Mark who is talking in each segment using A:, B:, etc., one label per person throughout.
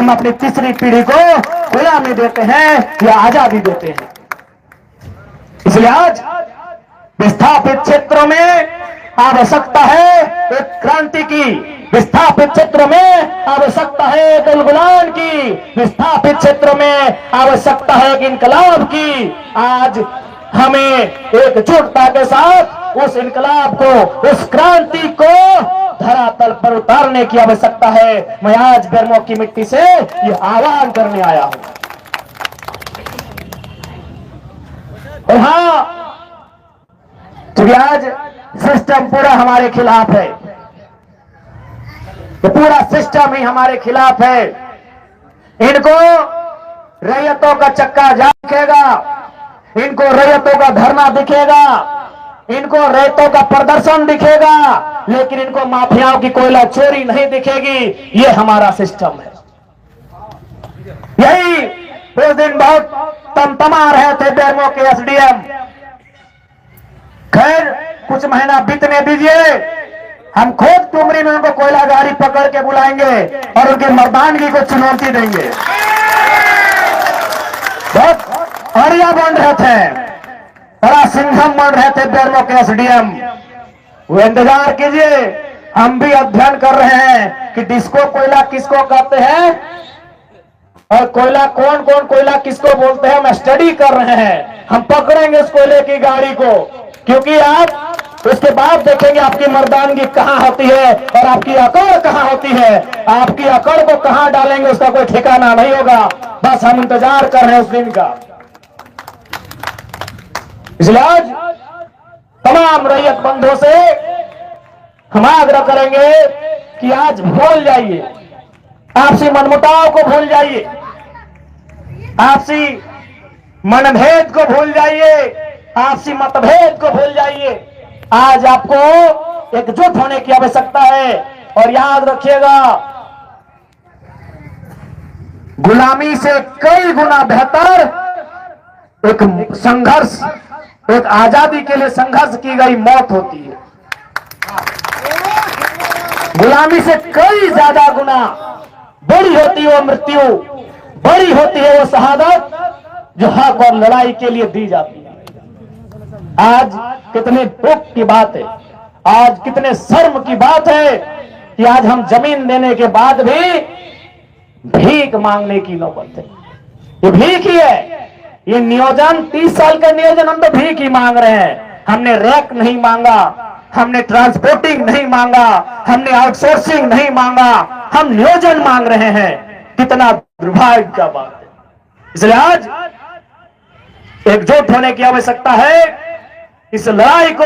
A: हम अपनी तीसरी पीढ़ी को गुलामी देते हैं या आजादी देते हैं। इसलिए आज विस्थापित क्षेत्रों में आवश्यकता है एक क्रांति की, विस्थापित क्षेत्रों में आवश्यकता है एक गुलाम की, विस्थापित क्षेत्रों में आवश्यकता है एक इनकलाब की। आज हमें एकजुटता के साथ उस इनकलाब को, उस क्रांति को धरातल पर उतारने की आवश्यकता है। मैं आज बेरमो की मिट्टी से ये आह्वान करने आया हूं। और हाँ, क्योंकि आज सिस्टम पूरा हमारे खिलाफ है, ये पूरा सिस्टम ही हमारे खिलाफ है। इनको रैयतों का चक्का जाम दिखेगा, इनको रैयतों का धरना दिखेगा, इनको रैयतों का प्रदर्शन दिखेगा, लेकिन इनको माफियाओं की कोयला चोरी नहीं दिखेगी। ये हमारा सिस्टम है। यही उस दिन बहुत तमतमा रहे थे बेरमो के एसडीएम। खैर कुछ महीना बीतने दीजिए, हम खुद टुमरी में उनको कोयला गाड़ी पकड़ के बुलाएंगे और उनकी मर्दानगी को चुनौती देंगे। बहुत अड़िया बन रहे थे, बड़ा सिंघम बन रहे थे बेरमो के एसडीएम। वो इंतजार कीजिए, हम भी अध्ययन कर रहे हैं कि डिस्को कोयला किसको कहते हैं और कोयला कौन कौन कोयला किसको बोलते हैं। हम स्टडी कर रहे हैं, हम पकड़ेंगे इस कोयले की गाड़ी को, क्योंकि आप उसके बाद देखेंगे आपकी मर्दानगी कहां होती है और आपकी अकड़ कहां होती है। आपकी अकड़ को कहां डालेंगे उसका कोई ठिकाना नहीं होगा। बस हम इंतजार कर रहे हैं उस दिन का। इसलिए आज तमाम रैयत बंधुओं से हम आग्रह करेंगे कि आज भूल जाइए, आपसी मनमुटाव को भूल जाइए, आपसी मनभेद को भूल जाइए, आपसी मतभेद को भूल जाइए। आज आपको एकजुट होने की आवश्यकता है। और याद रखिएगा, गुलामी से कई गुना बेहतर एक संघर्ष, एक आजादी के लिए संघर्ष की गई मौत होती है। गुलामी से कई ज्यादा गुना बड़ी होती है वो मृत्यु, बड़ी होती है वो शहादत जो हक और लड़ाई के लिए दी जाती है। आज कितने दुख की बात है, आज कितने शर्म की बात है कि आज हम जमीन देने के बाद भी भीख मांगने की नौबत है। ये भीख ही है, ये नियोजन 30 साल का नियोजन हम तो भीख ही मांग रहे हैं। हमने रैक नहीं मांगा, हमने ट्रांसपोर्टिंग नहीं मांगा, हमने आउटसोर्सिंग नहीं मांगा, हम नियोजन मांग रहे हैं। कितना दुर्भाग्य का बात है। इसलिए आज एकजुट होने की आवश्यकता है। इस लड़ाई को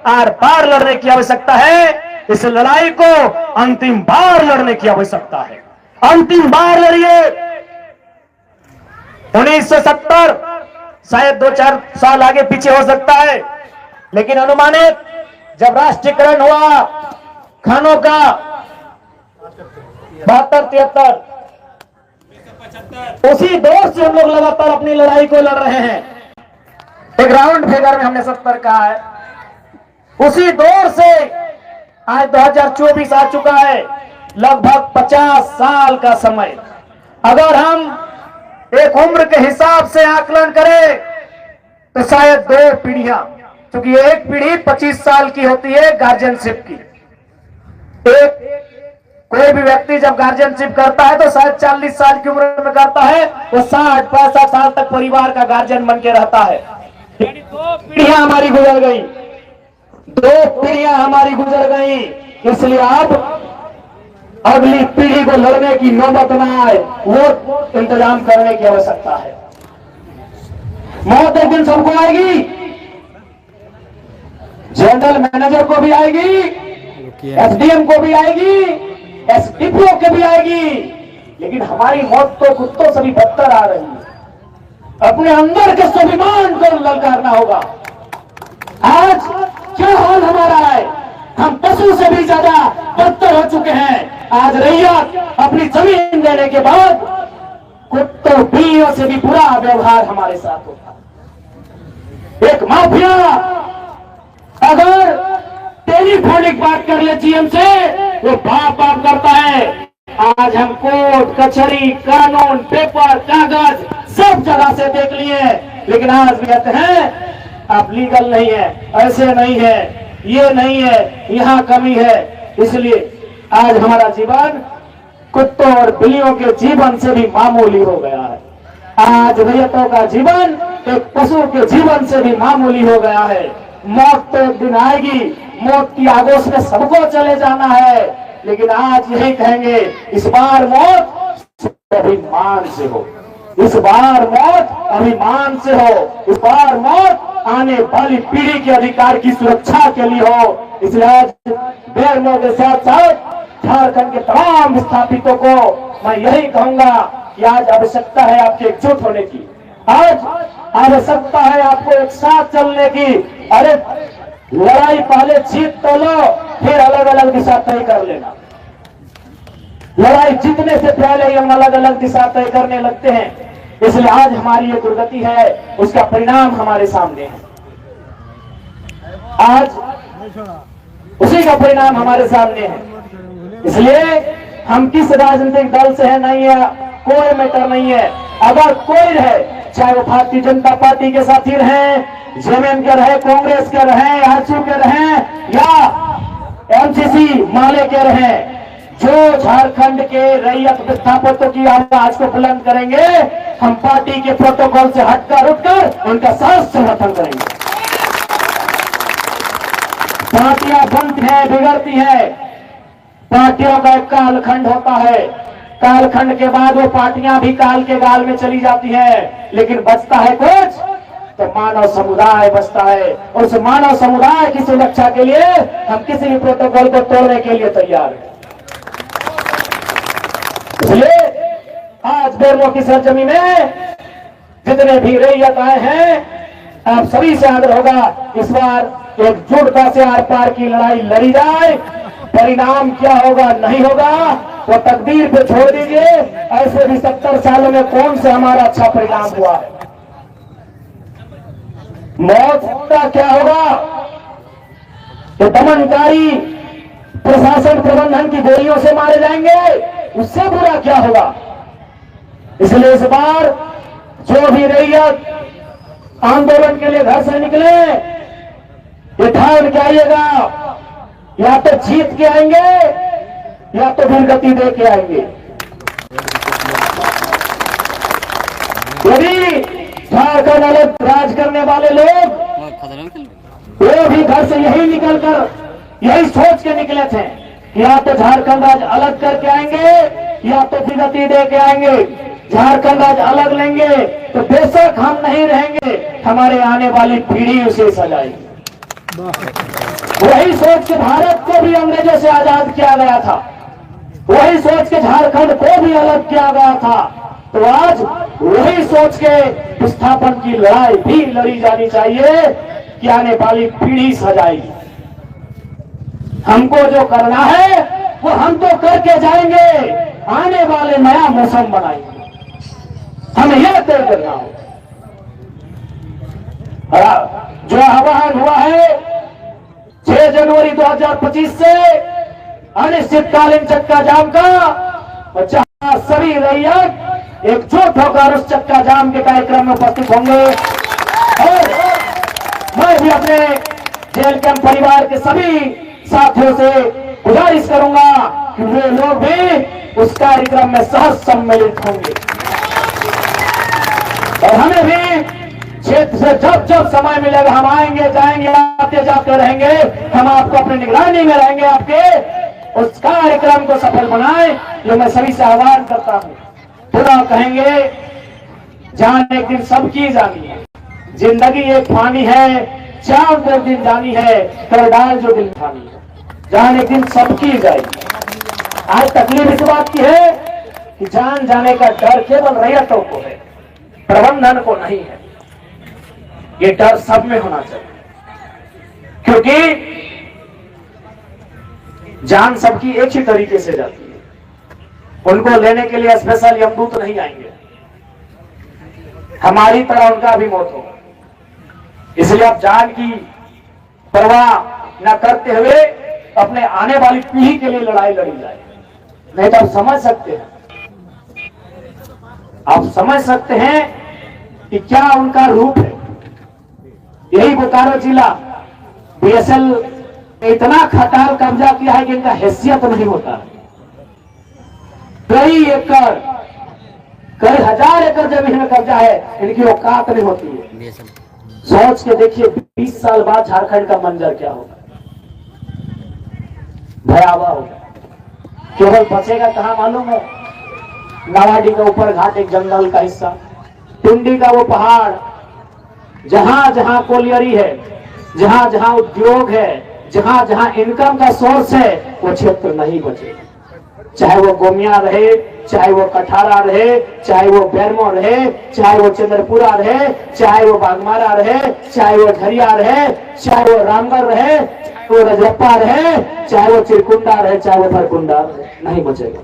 A: आर पार लड़ने की आवश्यकता है। इस लड़ाई को अंतिम बार लड़ने की आवश्यकता है। अंतिम बार लड़िए। 1970 शायद 2-4 साल आगे पीछे हो सकता है, लेकिन अनुमानित जब राष्ट्रीयकरण हुआ खानों का 72-73, उसी दौर से हम लोग लगातार अपनी लड़ाई को लड़ रहे हैं। एक राउंड फिगर में हमने 70 कहा है। उसी दौर से आज 2024 आ चुका है, लगभग 50 साल का समय। अगर हम एक उम्र के हिसाब से आकलन करें तो शायद 2 पीढ़ियां, क्योंकि एक पीढ़ी 25 साल की होती है गार्जियनशिप की। एक कोई भी व्यक्ति जब गार्जियनशिप करता है तो शायद 40 साल की उम्र में करता है, वो 60-65 साल तक परिवार का गार्जियन बन के रहता है। 2 पीढ़ियां हमारी गुजर गई, 2 पीढ़ियां हमारी गुजर गई। इसलिए अब अगली पीढ़ी को लड़ने की नौबत न आए, वो इंतजाम करने की आवश्यकता है। मौत एक दिन सबको आएगी, जनरल मैनेजर को भी आएगी, एसडीएम को भी आएगी, एसडीपीओ को भी आएगी, लेकिन हमारी मौत तो कुत्तों से भी बदतर आ रही है। अपने अंदर के स्वाभिमान को ललकारना होगा। आज क्या हाल हमारा है, हम पशु से भी ज्यादा बदतर हो चुके हैं। आज रैयत अपनी जमीन देने के बाद कुत्तों बिल्लियों से भी बुरा व्यवहार हमारे साथ होता। एक माफिया अगर टेलीफोनिक बात कर ले जीएम से, वो बाप बाप करता है। आज हम कोर्ट कचहरी कानून पेपर कागज सब जगह से देख लिए, लेकिन आज भी कहते हैं आप लीगल नहीं है, ऐसे नहीं है, ये नहीं है, यहाँ कमी है। इसलिए आज हमारा जीवन कुत्तों और बिल्लियों के जीवन से भी मामूली हो गया है। आज रैयतों का जीवन एक पशु के जीवन से भी मामूली हो गया है। मौत तो एक दिन आएगी, मौत की आगोश में सबको चले जाना है, लेकिन आज यही कहेंगे इस बार मौत अभिमान से हो, इस बार मौत अभिमान से हो, इस बार मौत आने वाली पीढ़ी के अधिकार की सुरक्षा के लिए हो। इसलिए आज बेरमो के साथ साथ झारखंड के तमाम विस्थापितों को मैं यही कहूंगा कि आज आवश्यकता है आपके एकजुट होने की, आज आवश्यकता है आपको एक साथ चलने की। अरे लड़ाई पहले जीत तो लो, फिर अलग अलग दिशा तय कर लेना। लड़ाई जीतने से पहले हम अलग अलग दिशा तय करने लगते हैं। इसलिए आज हमारी ये दुर्गति है, उसका परिणाम हमारे सामने है। आज उसी का परिणाम हमारे सामने है। इसलिए हम किस राजनीतिक दल से है नहीं है, कोई मैटर नहीं है। अगर कोई रहे, चाहे वो भारतीय जनता पार्टी के साथी रहे, जेएमएम के रहे, कांग्रेस के रहे, आरजू के रहे या एमसीसी माले के रहे, जो झारखंड के रैयत विस्थापितों की आवाज को बुलंद करेंगे, हम पार्टी के प्रोटोकॉल से हटकर उठकर उनका साथ समर्थन करेंगे। पार्टियां बनती हैं, बिगड़ती हैं, पार्टियों का एक कालखंड होता है, कालखंड के बाद वो पार्टियां भी काल के गाल में चली जाती हैं, लेकिन बचता है कुछ तो मानव समुदाय बचता है। उस मानव समुदाय की सुरक्षा के लिए हम किसी भी प्रोटोकॉल को तोड़ने के लिए तैयार हैं। इसलिए आज बेरमो की सरजमी में जितने भी रैयत आए हैं, आप सभी से आग्रह होगा इस बार एकजुटता से आर पार की लड़ाई लड़ी जाए। परिणाम क्या होगा नहीं होगा वो तकदीर पे छोड़ दीजिए। ऐसे भी 70 सालों में कौन सा हमारा अच्छा परिणाम हुआ है। मौत का क्या होगा, तो दमनकारी प्रशासन प्रबंधन की गोलियों से मारे जाएंगे, उससे बुरा क्या होगा। इसलिए इस बार जो भी रैयत आंदोलन के लिए घर से निकले, ये ठान के आइएगा, या तो जीत के आएंगे या तो फिर गति दे के आएंगे। यदि झारखंड अलग राज करने वाले लोग वो भी घर से यही निकलकर यही सोच के निकले थे कि या तो झारखंड राज्य अलग करके आएंगे या तो फिर गति दे के आएंगे। झारखंड राज्य अलग लेंगे तो बेशक हम नहीं रहेंगे, हमारे आने वाली पीढ़ी उसे सजाएगी। वही सोच के भारत को भी अंग्रेजों से आजाद किया गया था, वही सोच के झारखंड को भी अलग किया गया था। तो आज वही सोच के विस्थापन की लड़ाई भी लड़ी जानी चाहिए कि आने वाली पीढ़ी सजाएगी। हमको जो करना है वो हम तो करके जाएंगे, आने वाले नया मौसम बनाएंगे, हमें यह तय करना हो। जो आह्वान हुआ है 6 जनवरी 2025 से अनिश्चितकालीन चक्का जाम का, और जहां सभी रैयत एकजुट होकर उस चक्का जाम के कार्यक्रम में उपस्थित होंगे। और मैं भी अपने जेल कैंप परिवार के सभी साथियों से गुजारिश करूंगा कि वे लोग भी उस कार्यक्रम में सह सम्मिलित होंगे। और हमें भी क्षेत्र से जब जब समय मिलेगा हम आएंगे, जाएंगे, आते जाते रहेंगे। हम आपको अपनी निगरानी में रहेंगे, आपके उस कार्यक्रम को सफल बनाएं, जो मैं सभी से आह्वान करता हूं। पुनः कहेंगे, जान एक दिन सबकी जानी है, जिंदगी एक फानी है, चांद एक दिन जानी है, कर डाल जो दिल ठानी है। जान एक दिन सबकी जाएगी। आज तकलीफ इस बात की है कि जान जाने का डर केवल रैयतों को है, प्रबंधन को नहीं है। ये डर सब में होना चाहिए, क्योंकि जान सबकी एक ही तरीके से जाती है। उनको लेने के लिए स्पेशल यमदूत नहीं आएंगे, हमारी तरह उनका भी मौत होगा। इसलिए आप जान की परवाह न करते हुए अपने आने वाली पीढ़ी के लिए लड़ाई लड़ी जाए। नहीं तो आप समझ सकते हैं, आप समझ सकते हैं कि क्या उनका रूप है। यही बोकारो जिला बीएसएल ने इतना खटाल कब्जा किया है कि इनका हैसियत नहीं होता। कई एकड़, कई हजार एकड़ जमीन में कब्जा है, इनकी औकात नहीं होती है। सोच के देखिए 20 साल बाद झारखंड का मंजर क्या होगा, भयावह होगा। केवल बचेगा कहां मालूम है? नावाडी का ऊपर घाट एक जंगल का हिस्सा, टुंडी का वो पहाड़, जहां जहां कोलियरी है, जहां जहां उद्योग है, जहां जहां इनकम का सोर्स है, वो क्षेत्र नहीं बचेगा। चाहे वो गोमिया रहे, चाहे वो कठारा रहे, चाहे वो बेरमो रहे, चाहे वो चंद्रपुरा रहे, चाहे वो बागमारा रहे, चाहे वो झरिया रहे, चाहे वो रामगढ़ रहे, चाहे वो रजरप्पा रहे, चाहे वो चिरकुंडा रहे, चाहे वो भरकुंडा रहे, नहीं बचेगा।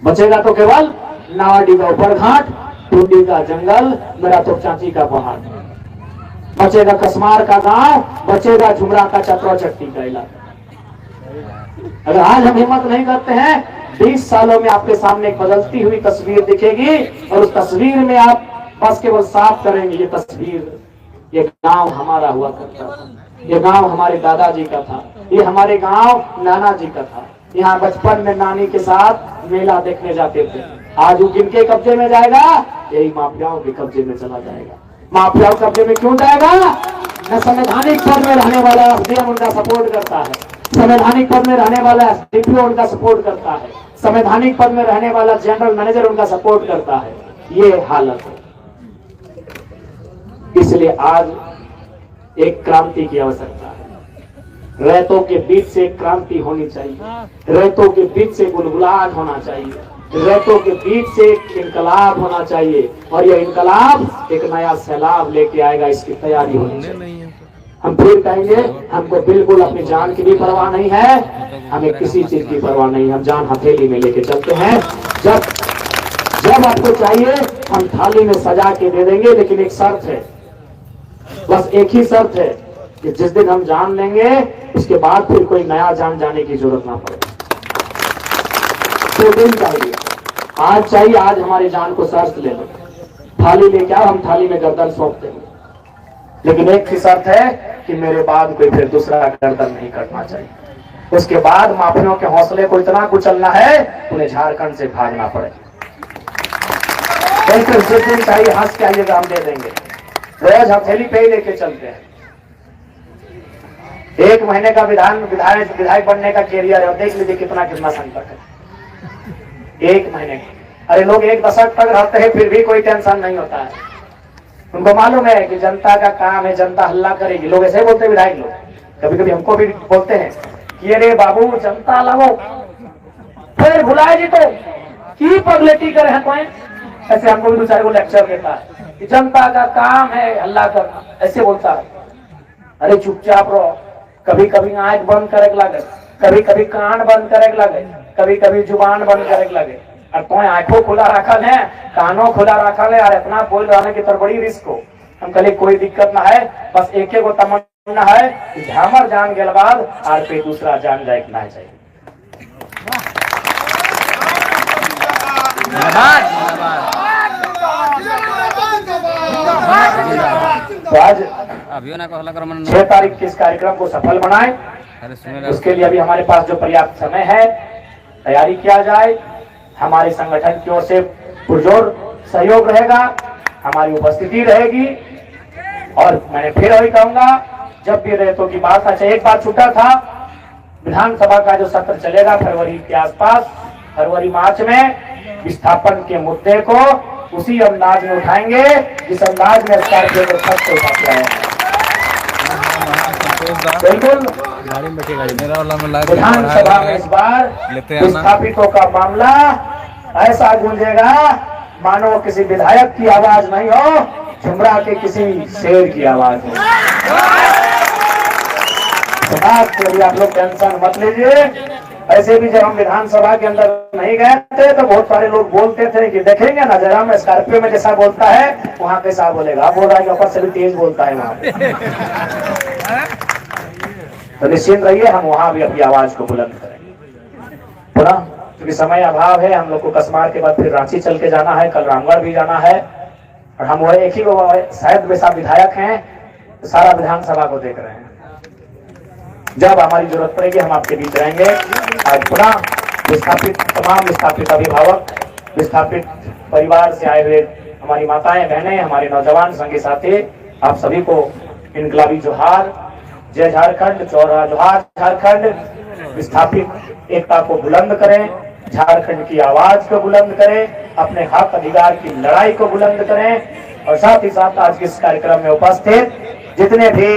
A: बचेगा तो केवल नावाडी का ऊपर घाट, टूंडी का जंगल, मेरा तो चाची का पहाड़, बचेगा कसमार का गांव, बचेगा झुमरा का चतरा चट्टी का इलाका। अगर आज हम हिम्मत नहीं करते हैं, 20 सालों में आपके सामने एक बदलती हुई तस्वीर दिखेगी और उस तस्वीर में आप बस केवल साफ करेंगे, ये तस्वीर, ये गांव हमारा हुआ करता था, ये गांव हमारे दादाजी का था, ये हमारे गांव नाना जी का था, यहाँ बचपन में नानी के साथ मेला देखने जाते थे। आज वो किनके कब्जे में जाएगा? यही माफियाओं के कब्जे में चला जाएगा। माफियाओं कब्जे में क्यों जाएगा? न संवैधानिक पद में रहने वाला एसडीएम उनका सपोर्ट करता है, संवैधानिक पद में रहने वाला डीपीओ उनका सपोर्ट करता है, संवैधानिक पद में रहने वाला जनरल मैनेजर उनका सपोर्ट करता है। ये हालत है। इसलिए आज एक क्रांति की आवश्यकता है। रैतों के बीच से एक क्रांति होनी चाहिए, रैतों के बीच से गुलगुलाहट होना चाहिए, रैतों के बीच से एक इनकलाब होना चाहिए, और यह इनकलाब एक नया सैलाब लेके आएगा। इसकी तैयारी होनी चाहिए। हम फिर कहेंगे, हमको बिल्कुल अपनी जान की भी परवाह नहीं है, हमें किसी चीज की परवाह नहीं, हम जान हथेली में लेके चलते हैं। जब आपको चाहिए हम थाली में सजा के दे देंगे, लेकिन एक शर्त है, बस एक ही शर्त है कि जिस दिन हम जान लेंगे उसके बाद फिर कोई नया जान जाने की जरूरत ना पड़े। तो दिन चाहिए, आज चाहिए, आज हमारी जान को शर्त ले लो, थाली लेके आओ, हम थाली में गर्दन सौंप देंगे, लेकिन एक ही शर्त है कि मेरे बाद कोई फिर दूसरा गर्दन नहीं कटना चाहिए। उसके बाद माफियों के हौसले को इतना कुचलना है उन्हें झारखंड से भागना पड़े। जिस दिन चाहिए हंस के आइएगा, हम दे देंगे, रोज हथेली पे ही लेके चलते हैं। 1 महीने का विधायक बनने का कैरियर है, और देख लीजिए कितना संकट है। 1 महीने का, अरे लोग 1 दशक तक रहते हैं फिर भी कोई टेंशन नहीं होता है। उनको मालूम है कि जनता का काम है, जनता हल्ला करेगी। लोग ऐसे बोलते हैं, विधायक लोग कभी कभी हमको भी बोलते हैं कि अरे बाबू जनता लगाओ, फिर भुलाए जी तो की पगलेटी करे हैं कोई। ऐसे हमको भी 2-4 को लेक्चर देता है कि जनता का काम है हल्ला करना, ऐसे बोलता है। अरे चुपचाप रहो, कभी कभी आंख बंद करे लगे, कभी कभी कान बंद करे लगे, कभी कभी जुबान बंद करे लगे, और कोई आंखों खुला रखल है, कानों खुला रखल है, और इतना बोल रहा की तर बड़ी रिस्क हो। हम कहे कोई दिक्कत ना है, बस एक गो तमन्ना है कि हमर जान गेल बाद आर पे दूसरा जान जाए ना चाहिए। तो आज 6 तारीख के इस कार्यक्रम को सफल बनाए, उसके लिए अभी हमारे पास जो पर्याप्त समय है तैयारी किया जाए। हमारे संगठन की ओर से पुरजोर सहयोग रहेगा, हमारी उपस्थिति रहेगी। और मैंने फिर वही कहूंगा, जब भी रैतों की बात, अच्छा एक बात छूटा था, विधानसभा का जो सत्र चलेगा फरवरी के आसपास, फरवरी-मार्च में विस्थापन के मुद्दे को उसी अंदाज में उठाएंगे जिस अंदाज में स्कॉर्पियो को छत से उठाते हैं। बिल्कुल विधानसभा में इस बार विस्थापितों का मामला ऐसा गूंजेगा मानो किसी विधायक की आवाज नहीं हो, झुमरा के किसी शेर की आवाज हो। बात के लिए आप लोग टेंशन मत लीजिए। ऐसे भी जब हम विधानसभा के अंदर नहीं गए थे तो बहुत सारे लोग बोलते थे कि देखेंगे ना जरा में स्कॉर्पियो में जैसा बोलता है वहां कैसा बोलेगा। बोल रहा है ऊपर से भी तेज बोलता है वहां पे। तो निश्चिंत रहिए, हम वहां भी अपनी आवाज को बुलंद करेंगे।
B: क्योंकि समय अभाव है, हम लोग को कसमार के बाद फिर रांची चल के जाना है, कल रामगढ़ भी जाना है, और हम वो एक ही शायद वैसा विधायक हैं, तो सारा विधानसभा को देख रहे हैं। जब हमारी जरूरत पड़ेगी हम आपके बीच रहेंगे। आज पुनः विस्थापित तमाम विस्थापित अभिभावक, विस्थापित परिवार से आए हुए हमारी माताएं बहनें, हमारे नौजवान संगी साथी, आप सभी को इनकलाबी जोहार। जय झारखंड, चौरा जोहार झारखंड। विस्थापित एकता को बुलंद करें, झारखंड की आवाज को बुलंद करें, अपने हक अधिकार की लड़ाई को बुलंद करें। और साथ ही साथ आज के इस कार्यक्रम में उपस्थित जितने भी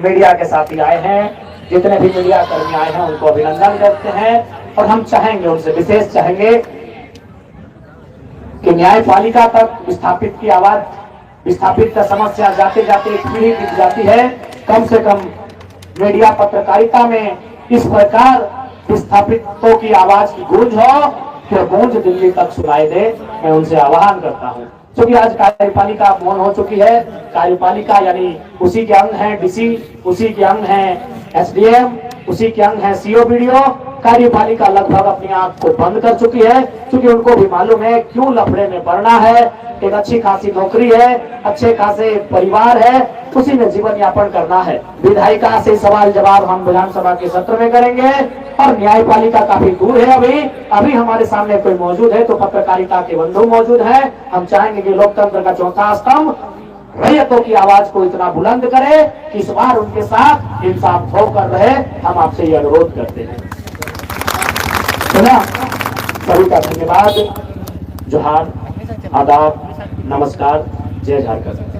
B: मीडिया के साथी आए हैं, जितने भी मीडिया कर्मी आए हैं, उनको अभिनंदन करते हैं। और हम चाहेंगे, उनसे विशेष चाहेंगे कि न्यायपालिका तक विस्थापित की आवाज, विस्थापित का समस्या जाते जाते एक पीढ़ी बीत जाती है, कम से कम मीडिया पत्रकारिता में इस प्रकार विस्थापितों की आवाज की गूंज हो कि गूंज दिल्ली तक सुनाई दे। मैं उनसे आह्वान करता हूं, क्योंकि आज कार्यपालिका मौन हो चुकी है। कार्यपालिका यानी उसी के अंग है डीसी, उसी के अंग है एसडीएम, उसी के अंग है सीओ बीडीओ। कार्यपालिका लगभग अपनी आंख को बंद कर चुकी है, क्योंकि उनको भी मालूम है क्यों लफड़े में पड़ना है। एक अच्छी खासी नौकरी है, अच्छे खासे परिवार है, उसी में जीवन यापन करना है। विधायिका से सवाल जवाब हम विधानसभा के सत्र में करेंगे, और न्यायपालिका काफी दूर है। अभी हमारे सामने कोई मौजूद है तो पत्रकारिता के बंधु मौजूद है। हम चाहेंगे कि लोकतंत्र का चौथा स्तंभ रैयतों की आवाज को इतना बुलंद करे कि इस बार उनके साथ इंसाफ होकर रहे। हम आपसे ये अनुरोध करते हैं। सभी का धन्यवाद, जोहार, आदाब, नमस्कार, जय झारखंड।